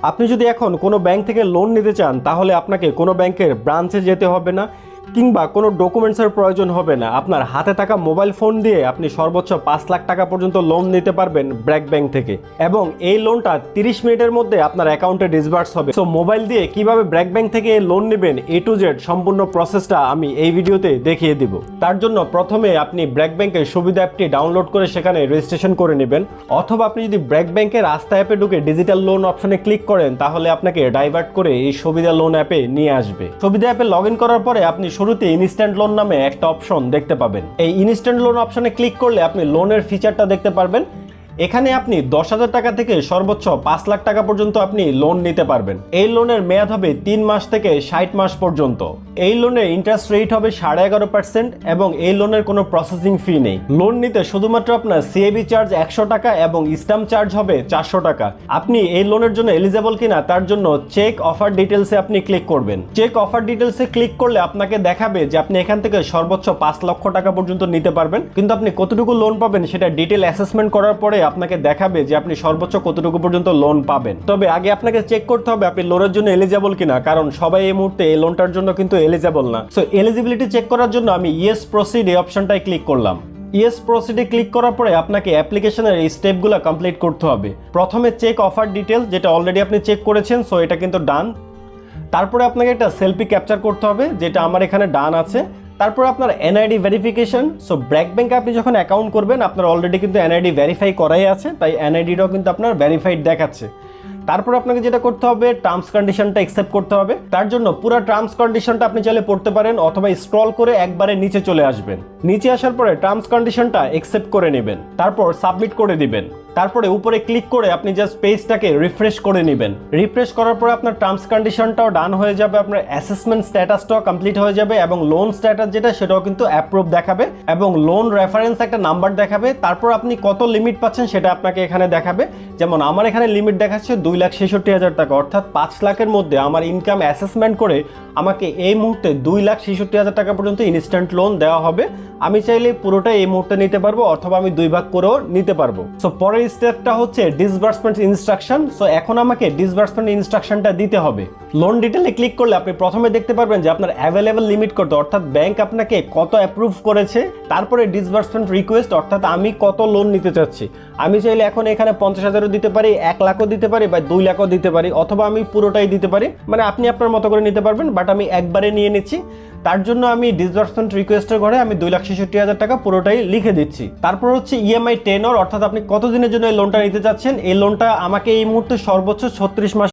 আপনি যদি এখন কোনো ব্যাংক থেকে লোন নিতে চান তাহলে আপনাকে কোনো ব্যাংকের ব্রাঞ্চে যেতে হবে না কিংবা কোনো ডকুমেন্টসের প্রয়োজন হবে না। আপনার হাতে থাকা মোবাইল ফোন দিয়ে আপনি সর্বোচ্চ 5 লাখ টাকা পর্যন্ত লোন নিতে পারবেন ব্র্যাক ব্যাংক থেকে, এবং এই লোনটা 30 মিনিটের মধ্যে আপনার অ্যাকাউন্টে ডিসবার্স হবে। সো মোবাইল দিয়ে কিভাবে ব্র্যাক ব্যাংক থেকে লোন নেবেন A to Z সম্পূর্ণ প্রসেসটা আমি এই ভিডিওতে দেখিয়ে দিব। তার জন্য প্রথমে আপনি ব্র্যাক ব্যাংকের সুবিধা অ্যাপটি ডাউনলোড করে সেখানে রেজিস্ট্রেশন করে নেবেন, অথবা আপনি যদি ব্র্যাক ব্যাংকের আস্থা অ্যাপে ঢুকে ডিজিটাল লোন অপশনে ক্লিক করেন তাহলে আপনাকে ডাইভার্ট করে এই সুবিধা লোন অ্যাপে নিয়ে আসবে। সুবিধা অ্যাপে লগ ইন করার পরে আপনি শুরুতে ইনস্ট্যান্ট লোন নামে একটা অপশন দেখতে পাবেন। এই ইনস্ট্যান্ট লোন অপশনে ক্লিক করলে আপনি লোনের ফিচারটা দেখতে পারবেন। এখানে আপনি 10,000 টাকা থেকে সর্বোচ্চ 5 লাখ টাকা পর্যন্ত আপনি লোন নিতে পারবেন। এই লোনের মেয়াদ হবে 3 মাস থেকে 60 মাস পর্যন্ত। এই লোনের ইন্টারেস্ট রেট হবে 11.5% এবং এই লোনের কোনো প্রসেসিং ফি নেই। লোন নিতে শুধুমাত্র আপনার সিএবি চার্জ 100 টাকা এবং স্ট্যাম্প চার্জ হবে 400 টাকা। আপনি এই লোনের জন্য এলিজেবল কিনা তার জন্য চেক অফার ডিটেলসে আপনি ক্লিক করবেন। চেক অফার ডিটেলসে ক্লিক করলে আপনাকে দেখাবে যে আপনি এখান থেকে সর্বোচ্চ 5 লক্ষ টাকা পর্যন্ত নিতে পারবেন, কিন্তু আপনি কতটুকু লোন পাবেন সেটা ডিটেল অ্যাসেসমেন্ট করার পরে আপনাকে দেখাবে যে আপনি সর্বোচ্চ কতটুকু পর্যন্ত লোন পাবেন। তবে আগে আপনাকে চেক করতে হবে আপনি লোনের জন্য এলিজেবল কিনা, কারণ সবাই এই মুহূর্তে এই লোনটার জন্য কিন্তু এলিজেবল না। সো এলিজিবিলিটি চেক করার জন্য আমি ইয়েস প্রসিড এই অপশনটায় ক্লিক করলাম। ইয়েস প্রসিডে ক্লিক করার পরে আপনাকে অ্যাপ্লিকেশনের এই স্টেপগুলো কমপ্লিট করতে হবে। প্রথমে চেক অফার ডিটেল, যেটা অলরেডি আপনি চেক করেছেন, সো এটা কিন্তু ডান। তারপরে আপনাকে একটা সেলফি ক্যাপচার করতে হবে, যেটা আমার এখানে ডান আছে। তারপর আপনার এনআইডি ভেরিফিকেশন। সো ব্র্যাক ব্যাংকে আপনি যখন অ্যাকাউন্ট করবেন আপনার অলরেডি কিন্তু এনআইডি ভেরিফাই করাই আছে, তাই এনআইডিটাও কিন্তু আপনার ভেরিফাইড দেখাচ্ছে। তারপর আপনাকে যেটা করতে হবে টার্মস কন্ডিশনটা অ্যাকসেপ্ট করতে হবে। তার জন্য পুরো টার্মস কন্ডিশনটা আপনি চাইলে পড়তে পারেন অথবা স্ক্রল করে একবারে নিচে চলে আসবেন। নিচে আসার পরে টার্মস কন্ডিশনটা অ্যাকসেপ্ট করে নেবেন, তারপর সাবমিট করে দিবেন। তারপরে উপরে ক্লিক করে আপনি জাস্ট পেজটাকে রিফ্রেশ করে নেবেন। রিফ্রেশ করার পরে আপনার টার্মস কন্ডিশনটাও ডান হয়ে যাবে, আপনার অ্যাসেসমেন্ট স্ট্যাটাসটাও কমপ্লিট হয়ে যাবে এবং লোন স্ট্যাটাস যেটা সেটাও কিন্তু অ্যাপ্রুভ দেখাবে এবং লোন রেফারেন্স একটা নাম্বার দেখাবে। তারপর আপনি কত লিমিট পাচ্ছেন সেটা আপনাকে এখানে দেখাবে। যেমন আমার এখানে লিমিট দেখাচ্ছে 2,66,000 টাকা, অর্থাৎ 5 লাখের মধ্যে আমার ইনকাম অ্যাসেসমেন্ট করে আমাকে এই মুহূর্তে 2,66,000 টাকা পর্যন্ত ইনস্ট্যান্ট লোন দেওয়া হবে। আমি চাইলে পুরোটা এই মুহূর্তে নিতে পারবো অথবা আমি 2 ভাগ করেও নিতে পারবো। সো পরের স্টেপটা হচ্ছে ডিসবার্সমেন্ট ইনস্ট্রাকশন। সো এখন আমাকে ডিসবার্সমেন্ট ইনস্ট্রাকশনটা দিতে হবে। লোন ডিটেলে ক্লিক করলে আপনি প্রথমে দেখতে পারবেন যে আপনার অ্যাভেলেবল লিমিট কত, অর্থাৎ ব্যাংক আপনাকে কত অ্যাপ্রুভ করেছে। তারপরে ডিসবার্সমেন্ট রিকোয়েস্ট, অর্থাৎ আমি কত লোন নিতে চাচ্ছি। আমি চাইলে এখন এখানে 50,000ও দিতে পারি, 1 লাখও দিতে পারি বা 2 লাখও দিতে পারি, অথবা আমি পুরোটাই দিতে পারি। মানে আপনি আপনার মতো করে নিতে পারবেন, বাট আমি একবারে নিয়ে নিচ্ছি। তার জন্য আমি ডিসবার্সমেন্ট রিকোয়েস্টের ঘরে আমি 2,66,000 টাকা পুরোটাই লিখে দিচ্ছি। তারপর হচ্ছে ইএমআই টেনর, অর্থাৎ আপনি কতদিনের জন্য এই লোনটা নিতে চাচ্ছেন। এই লোনটা আমাকে এই মুহূর্তে সর্বোচ্চ 36 মাস